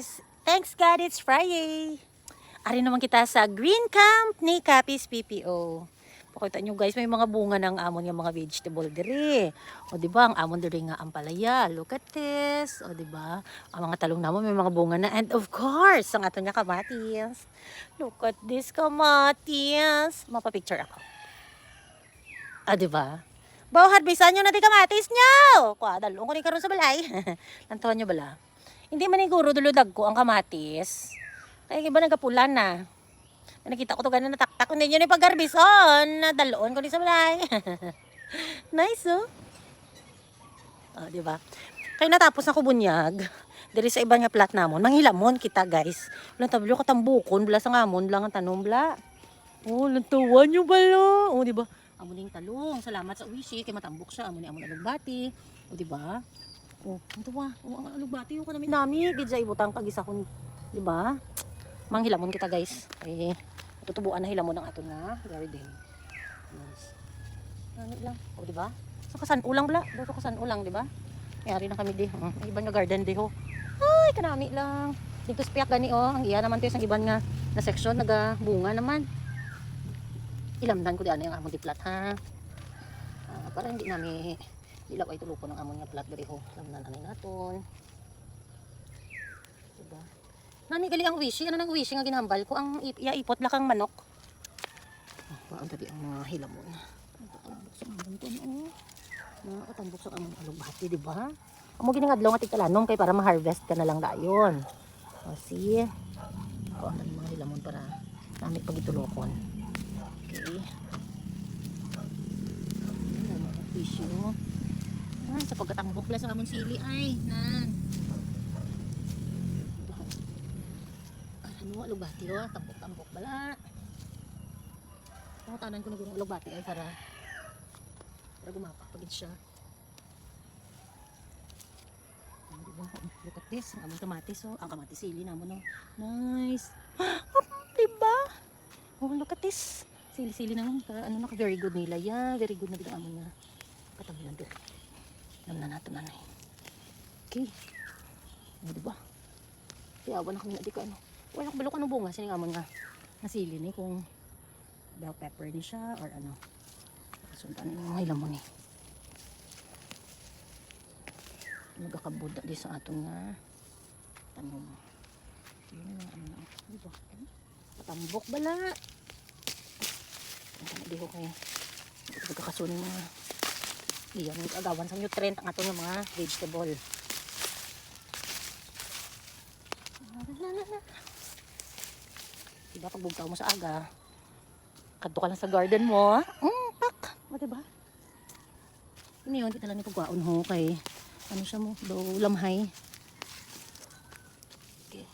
guys! Thanks God it's Friday! Ari naman kita sa Green Camp ni Capiz PPO. Pakita nyo guys, may mga bunga ng amon yung mga vegetable diri. O diba, ang amon diri nga ampalaya. Look at this. O diba, ang mga talong namon may mga bunga na. And of course, ang ato niya kamatis. Look at this kamatis. Mapapicture ako. O diba? Bawat bisan nyo na di kamatis nyo. Dalong ko ni karon sa balay. Lantawan nyo bala. Hindi man siguro duludag ko ang kamatis. Kaya iba nagapulan na. Nakita ko to ganun nataktak. Hindi nyo ni pag-garbison. Daloon ko ni sa balay. Nice oh. Oh, diba? Kaya natapos na ko bunyag. Dari sa iba nga plat namon. Manghilamon kita guys. Walang tablo katambukon. Bala sa ngamon lang ang tanong bala. Oh, lantawan nyo bala. Oh, diba? Amuning talong. Salamat sa wishi. Kaya matambok siya. Amuning alugbati. O, diba? O, ito ba? O, ang alugbati yung kanami. Nami. Gidya ibutang kagisa ko. Diba? Manghilamon kita guys. Okay. Tutubuan na hilamon ng ato na garden. Nice. Nani lang. O, diba? Sa kasan ulang bala. Dito kasan ulang, diba? Mayari na kami di. Ang iban nga garden di ho. Ay, kanami lang. Dito spiak gani oh. Ang iya naman to yung iban nga na section. Nagabunga naman. Ilamdan ko di ano yung amon di plat ha. Para hindi namin ilaw ay tuluko ng amon nga plat diri ho. Lamdan ano naton. Diba? Nani gali ang wishing, ano nang wishing nga ginambal ko ang ipot lakang manok. Paano dali ang mga hilamon. Nakatambok sa amon to no. Nakatambok sa amon alugbati, di ba? Amo giningadlaw nga tigtalanong kay para ma-harvest ka na lang dayon. O see. O ano mga hilamon para nami pagitulokon. Okay. Tissue. Sa pagkatambok lang sa amon sili ay nan. Ano alugbati ho, tambok-tambok bala. Tanan ko na guro alugbati ay para gumapak pagid siya. Look at this, ang amon kamatis oh, ang kamatis sili namon oh. Nice. Diba? Oh, look at this. Sili-sili naman, ano na, very good nila. Yeah, very good na biglaan na katabi na doon. Alam na natin na okay. Ano diba? Kaya awan na kami na di ka ano. Wala ko balok anong bunga. Siningamon nga nasili ni kung bell pepper ni siya or ano. Kasundan yung mga ilamon eh. Nagkakabuda di sa aton nga tanong. Yun na ano na. Diba? Patambok bala. Hindi ko kaya magkakasunin mga iyan yung agawan sa nutrient ang ato ng mga vegetable. Diba pag bugtaw mo sa aga kadto ka lang sa garden mo pak o diba ini yun kita lang ni pagwaon ho kay ano siya mo daw lamhay. Okay,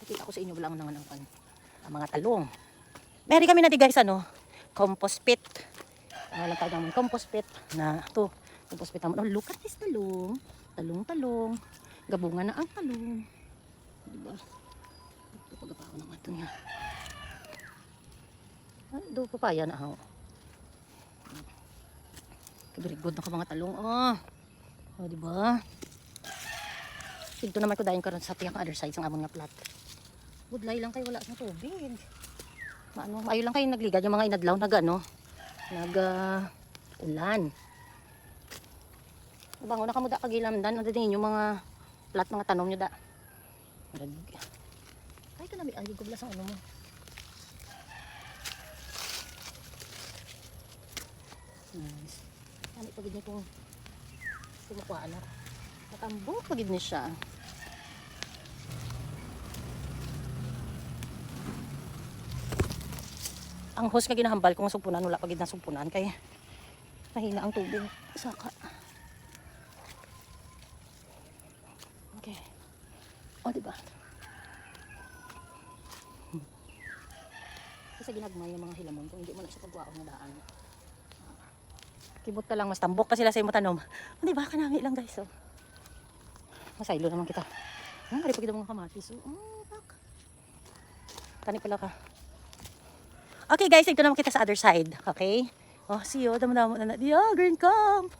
pakita ko sa inyo lang naman ang mga talong. Meron kami na di guys ano, compost pit. Lang tayo naman compost pit na to. Compost pit naman. Oh, look at this talong. Talong. Gabunga na ang talong. Diba? Ito pagkapako ng ato niya. Do papaya na ako. Very good na ka mga talong. Oh, diba? Ito naman ko dahin karon sa tiyang other side sa amon nga plat. Budlay lang kayo wala sa tubig. Mayo lang kayo nagligad yung mga inadlaw ulan. Bango na kamo da kagilamdan ano din yung mga plat mga tanom nyo da. Ay kanami ay gubla sa ano mo. Nice. Kani pagid ni kung sumukuan na. Natambok pagid ni siya. Ang hose nga ginahambal kung sumpunan wala pagid na sumpunan kay mahina ang tubig saka. Okay. O diba? Kasi ginagmay yung mga hilamon kung hindi mo na siya pagwaon na daan. Kibot ka lang mas tambok pa sila sa imo tanom. O diba kanami lang guys oh. Masaylo naman kita. Ang kali pagid mga kamatis oh. Kani pala ka. Okay guys, ito naman kita sa other side. Okay? Oh, see you. Damo-damo na. Green Camp.